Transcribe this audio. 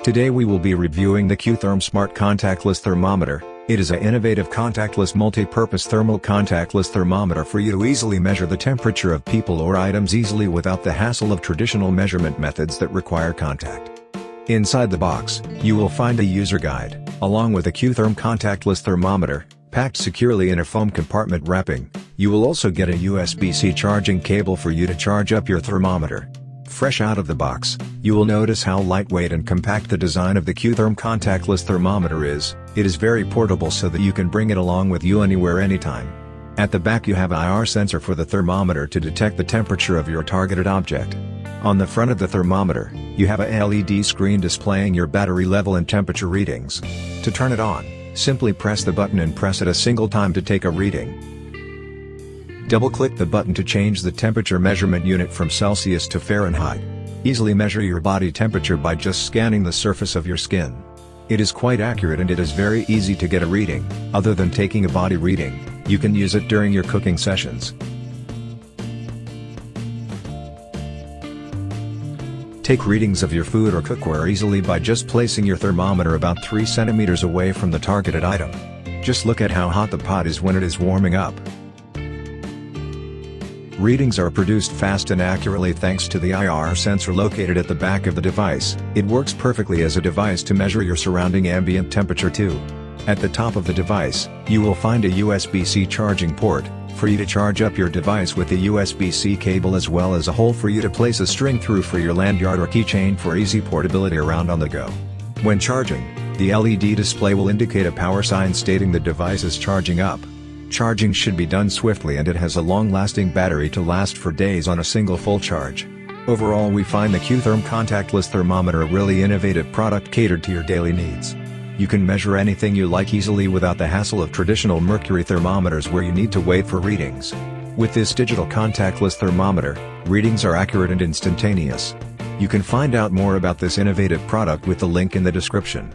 Today we will be reviewing the Qtherm Smart Contactless Thermometer. It is an innovative contactless multi-purpose thermal contactless thermometer for you to easily measure the temperature of people or items easily without the hassle of traditional measurement methods that require contact. Inside the box, you will find a user guide, along with a Qtherm contactless thermometer, packed securely in a foam compartment wrapping. You will also get a USB-C charging cable for you to charge up your thermometer. Fresh out of the box, you will notice how lightweight and compact the design of the Qtherm contactless thermometer is. It is very portable so that you can bring it along with you anywhere anytime. At the back you have an IR sensor for the thermometer to detect the temperature of your targeted object. On the front of the thermometer, you have a LED screen displaying your battery level and temperature readings. To turn it on, simply press the button and press it a single time to take a reading. Double-click the button to change the temperature measurement unit from Celsius to Fahrenheit. Easily measure your body temperature by just scanning the surface of your skin. It is quite accurate and it is very easy to get a reading. Other than taking a body reading, you can use it during your cooking sessions. Take readings of your food or cookware easily by just placing your thermometer about 3 centimeters away from the targeted item. Just look at how hot the pot is when it is warming up. Readings are produced fast and accurately thanks to the IR sensor located at the back of the device. It works perfectly as a device to measure your surrounding ambient temperature too. At the top of the device, you will find a USB-C charging port, for you to charge up your device with the USB-C cable, as well as a hole for you to place a string through for your lanyard or keychain for easy portability around on the go. When charging, the LED display will indicate a power sign stating the device is charging up. Charging should be done swiftly and it has a long-lasting battery to last for days on a single full charge. Overall, we find the Qtherm contactless thermometer a really innovative product catered to your daily needs. You can measure anything you like easily without the hassle of traditional mercury thermometers where you need to wait for readings. With this digital contactless thermometer, readings are accurate and instantaneous. You can find out more about this innovative product with the link in the description.